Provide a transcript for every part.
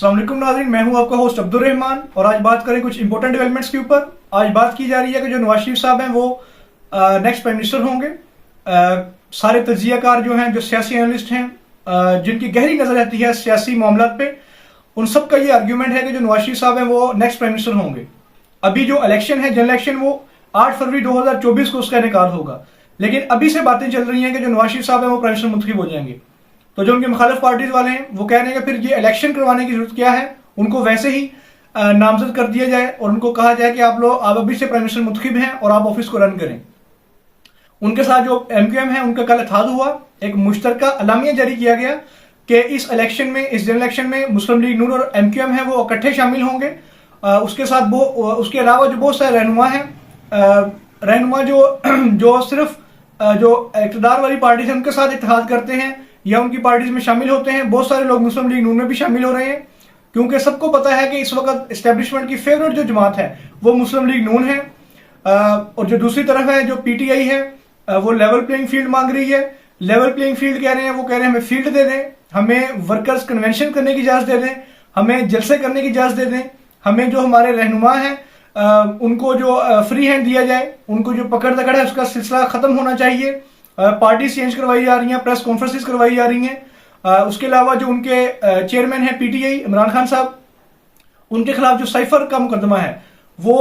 अस्सलाम वालेकुम नाज़रीन, मैं हूं आपका होस्ट अब्दुल रहमान और आज बात करें कुछ इंपॉर्टेंट डेवलपमेंट्स के ऊपर। आज बात की जा रही है कि जो नवाज शरीफ साहब हैं वो नेक्स्ट प्राइम मिनिस्टर होंगे। सारे तज्जियाकार जो हैं, जो सियासी एनालिस्ट हैं, जिनकी गहरी नजर रहती है सियासी मामलात पे, उन सब का ये आर्ग्यूमेंट है कि जो नवाज शरीफ साहब हैं वो नेक्स्ट प्राइम मिनिस्टर होंगे। अभी जो इलेक्शन है, जनरल इलेक्शन, वो 8 फरवरी 2024 को उसका निकाल होगा, लेकिन अभी से बातें चल रही हैं कि जो नवाज शरीफ साहब हैं वो प्राइम मिनिस्टर मुंतखब हो जाएंगे। तो जो उनके मुखालिफ पार्टीज वाले हैं वो कह रहे हैं कि फिर ये इलेक्शन करवाने की जरूरत क्या है, उनको वैसे ही नामजद कर दिया जाए और उनको कहा जाए कि आप अभी से प्राइम मिनिस्टर मुंतखब हैं और आप ऑफिस को रन करें। उनके साथ जो MQM है उनका कल इत्तेहाद हुआ, एक मुश्तरका अलामिया जारी किया गया कि इस इलेक्शन में, इस जनरल इलेक्शन में मुस्लिम लीग नून और MQM है वो इकट्ठे शामिल होंगे। उसके साथ वो, उसके अलावा जो बहुत सारे रहनुमा हैं, रहनुमा जो सिर्फ जो इक़्तिदार वाली पार्टी है उनके साथ इत्तेहाद करते हैं या उनकी पार्टीज में शामिल होते हैं। बहुत सारे लोग मुस्लिम लीग नून में भी शामिल हो रहे हैं, क्योंकि सबको पता है कि इस वक्त एस्टेब्लिशमेंट की फेवरेट जो जमात है वो मुस्लिम लीग नून है। और जो दूसरी तरफ है, जो PTI है, वो लेवल प्लेइंग फील्ड मांग रही है। लेवल प्लेइंग फील्ड कह रहे हैं, वो कह रहे हैं हमें फील्ड दे दें, हमें वर्कर्स कन्वेंशन करने की इजाजत दे दें, हमें जलसे करने की इजाजत दे दें, हमें जो हमारे रहनुमा हैं उनको जो फ्री हैंड दिया जाए, उनको जो पकड़ दकड़ है उसका सिलसिला खत्म होना चाहिए। पार्टी चेंज करवाई जा रही हैं, प्रेस कॉन्फ्रेंसेस करवाई जा रही हैं। उसके अलावा जो उनके चेयरमैन हैं PTI इमरान खान साहब, उनके खिलाफ जो साइफर का मुकदमा है वो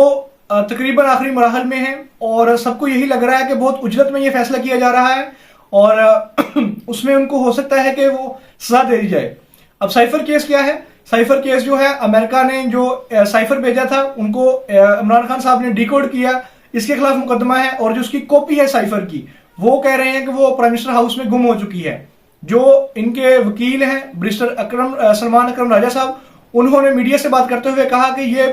तकरीबन आखिरी मराहल में है और सबको यही लग रहा है कि बहुत उजलत में ये फैसला किया जा रहा है और उसमें उनको हो सकता है कि वो सजा दे दी जाए। अब साइफर केस क्या है? साइफर केस जो है, अमेरिका ने जो साइफर भेजा था उनको इमरान खान साहब ने डिकोड किया, इसके खिलाफ मुकदमा है। और जो उसकी कॉपी है साइफर की, वो कह रहे हैं कि वो प्राइम मिनिस्टर हाउस में गुम हो चुकी है। जो इनके वकील हैं बैरिस्टर सलमान अकरम राजा साहब, उन्होंने मीडिया से बात करते हुए कहा कि ये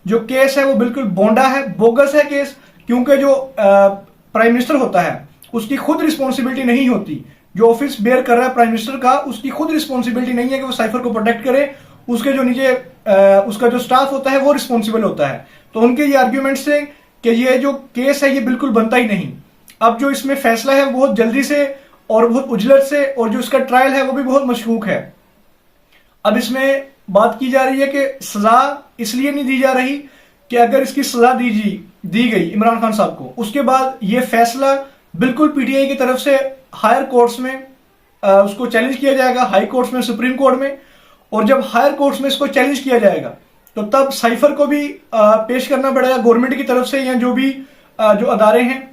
जो केस है वो बिल्कुल बोंडा है, बोगस है केस, क्योंकि जो प्राइम मिनिस्टर होता है उसकी खुद रिस्पॉन्सिबिलिटी नहीं होती। जो ऑफिस बेयर कर रहा है प्राइम मिनिस्टर का, उसकी खुद रिस्पॉन्सिबिलिटी नहीं है कि वो साइफर को प्रोटेक्ट करे। उसके जो नीचे उसका जो स्टाफ होता है वो रिस्पॉन्सिबल होता है। तो उनके ये आर्ग्यूमेंट से कि ये जो केस है ये बिल्कुल बनता ही नहीं। अब जो इसमें फैसला है बहुत जल्दी से और बहुत उजलत से, और जो इसका ट्रायल है वो भी बहुत मशकूक है। अब इसमें बात की जा रही है कि सजा इसलिए नहीं दी जा रही कि अगर इसकी सजा दी गई इमरान खान साहब को, उसके बाद ये फैसला बिल्कुल PTI की तरफ से हायर कोर्ट्स में उसको चैलेंज किया जाएगा, हाई कोर्ट्स में, सुप्रीम कोर्ट में। और जब हायर कोर्ट्स में इसको चैलेंज किया जाएगा तो तब साइफर को भी पेश करना पड़ेगा गवर्नमेंट की तरफ से, या जो भी जो अदारे हैं,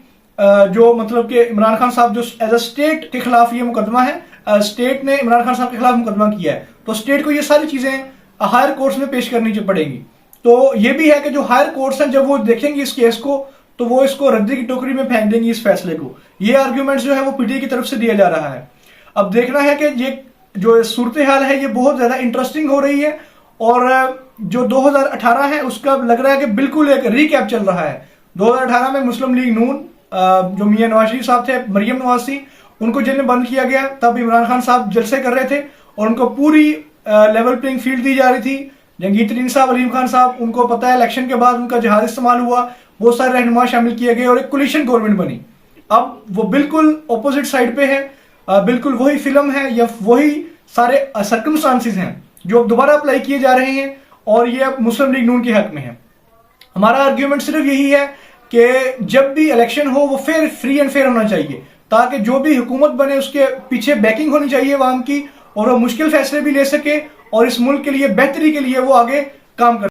जो मतलब कि इमरान खान साहब जो एज अ स्टेट के खिलाफ ये मुकदमा है, स्टेट ने इमरान खान साहब के खिलाफ मुकदमा किया है, तो स्टेट को ये सारी चीजें हायर कोर्ट्स में पेश करनी पड़ेंगी। तो ये भी है कि जो हायर कोर्ट्स हैं जब वो देखेंगे इस केस को तो वो इसको रद्दी की टोकरी में फेंक देंगी इस फैसले को। ये आर्ग्यूमेंट जो है वो PTI की तरफ से दिया जा रहा है। अब देखना है कि ये जो सूरत हाल है ये बहुत ज्यादा इंटरेस्टिंग हो रही है और जो 2018 है उसका लग रहा है कि बिल्कुल एक रिकैप चल रहा है। 2018 में मुस्लिम लीग नून, जो मियां नवाज शरीफ साहब थे, मरियम नवाज थी, उनको जेल में बंद किया गया। तब इमरान खान साहब जलसे कर रहे थे और उनको पूरी लेवल प्लेइंग फील्ड दी जा रही थी। जंगीर तरीन साहब, अलीम खान साहब, उनको पता है इलेक्शन के बाद उनका जहाज इस्तेमाल हुआ, बहुत सारे रहनुमा शामिल किए गए और एक कोलिशन गवर्नमेंट बनी। अब वो बिल्कुल ऑपोजिट साइड पे है, बिल्कुल वही फिल्म है या वही सारे सर्कमस्टांसेस हैं जो दोबारा अप्लाई किए जा रहे हैं और ये अब मुस्लिम लीग नून के हक में है। हमारा आर्ग्यूमेंट सिर्फ यही है कि जब भी इलेक्शन हो वो फ्री एंड फेयर होना चाहिए, ताकि जो भी हुकूमत बने उसके पीछे बैकिंग होनी चाहिए अवाम की और वो मुश्किल फैसले भी ले सके और इस मुल्क के लिए बेहतरी के लिए वो आगे काम कर